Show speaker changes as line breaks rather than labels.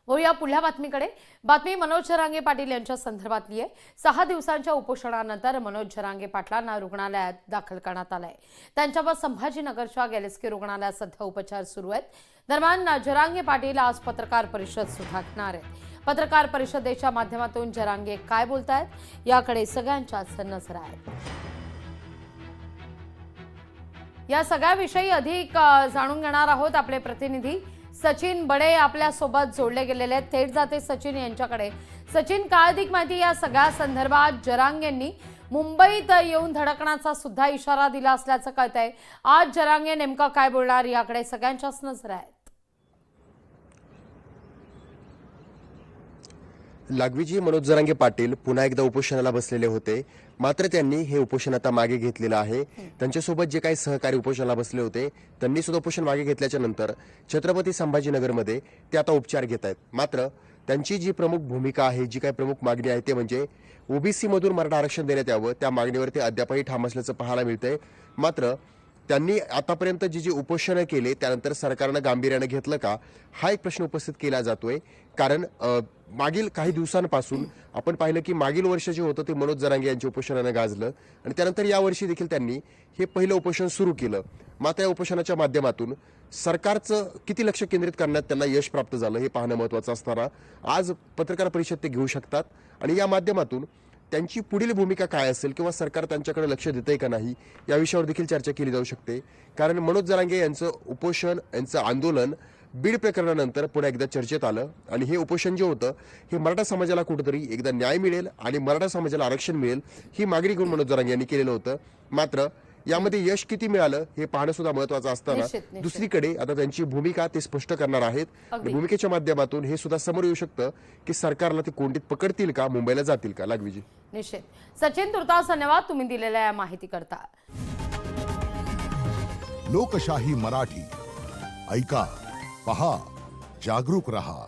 वळूया पुढल्या बातमीकडे। बातमी मनोज जरांगे पाटील यांच्या संदर्भातली आहे। 6 दिवसांच्या उपोषणानंतर मनोज जरांगे पाटलांना रुग्णालयात दाखल करण्यात आलंय। त्यांच्यावर संभाजीनगरच्या गेलेस्के रुग्णालयात सध्या उपचार सुरू आहेत। दरम्यान जरांगे पाटील आज पत्रकार परिषद सुद्धा घेणार आहेत। पत्रकार परिषदेच्या माध्यमातून जरांगे काय बोलतायत याकडे सगळ्यांच्याच नजर आहे। या सगळ्याविषयी अधिक जाणून घेणार आहोत। आपले प्रतिनिधी सचिन बडे आपल्या सोबत जोडले गेलेले आहेत। थेट जाते सचिन यांच्याकडे। सचिन, काय अधिक माहिती या सगळ्या संदर्भात? जरांगेंनी मुंबईत येऊन धडकण्याचा सुद्धा इशारा दिला असल्याचं कळतंय। आज जरांगे नेमका काय बोलणार याकडे सगळ्यांच्याच नजर आहेत।
लागवीजी, मनोज जरांगे पाटील पुन्हा एकदा उपोषणाला बसलेले होते, मात्र त्यांनी हे उपोषण आता मागे घेतलेलं आहे। त्यांच्यासोबत जे काही सहकारी उपोषणाला बसले होते त्यांनी सुद्धा उपोषण मागे घेतल्याच्या नंतर छत्रपती संभाजीनगरमध्ये ते आता उपचार घेत आहेत। मात्र त्यांची जी प्रमुख भूमिका आहे, जी काही प्रमुख मागणी आहे ते म्हणजे ओबीसी मधून मराठा आरक्षण देण्यात यावं, त्या मागणीवरती अद्यापही ठाम असल्याचं पाहायला मिळतंय। मात्र त्यांनी आतापर्यंत जी उपोषण केले त्यानंतर सरकारनं गांभीर्याने घेतलं का, हा एक प्रश्न उपस्थित केला जातोय। कारण मागील काही दिवसांपासून आपण पाहिलं की मागील वर्ष जे होतं ते मनोज जरांगे यांच्या उपोषणानं गाजलं आणि त्यानंतर या वर्षी देखील त्यांनी हे पहिलं उपोषण सुरू केलं। मात्र या उपोषणाच्या माध्यमातून सरकारचं किती लक्ष केंद्रित करण्यात त्यांना यश प्राप्त झालं हे पाहणं महत्त्वाचं असताना आज पत्रकार परिषद ते घेऊ शकतात आणि या माध्यमातून त्यांची पुढील भूमिका काय असेल किंवा सरकार त्यांच्याकडे लक्ष देतंय का नाही या विषयावर देखील चर्चा केली जाऊ शकते। कारण मनोज जरांगे यांचं उपोषण, यांचं आंदोलन बीड प्रकरणानंतर पुन्हा एकदा चर्चेत आलं आणि हे उपोषण जे होतं हे मराठा समाजाला कुठेतरी एकदा न्याय मिळेल आणि मराठा समाजाला आरक्षण मिळेल ही मागणी घेऊन मनोज जरांगे यांनी केलेलं होतं। मात्र यामध्ये यश किती मिळालं हे पाहणं सुद्धा महत्त्वाचं असताना दुसरीकडे आता त्यांची भूमिका ते स्पष्ट करणार आहेत। भूमिकेच्या माध्यमातून हे सुद्धा समोर येऊ शकतं की सरकारला ते कोंडीत पकडतील का, मुंबईला जातील का। लागवीजी,
निश्चित। सचिन, तुर्तास धन्यवाद तुम्ही दिलेल्या या माहिती करता।
लोकशाही मराठी ऐका, पहा, जागरूक रहा।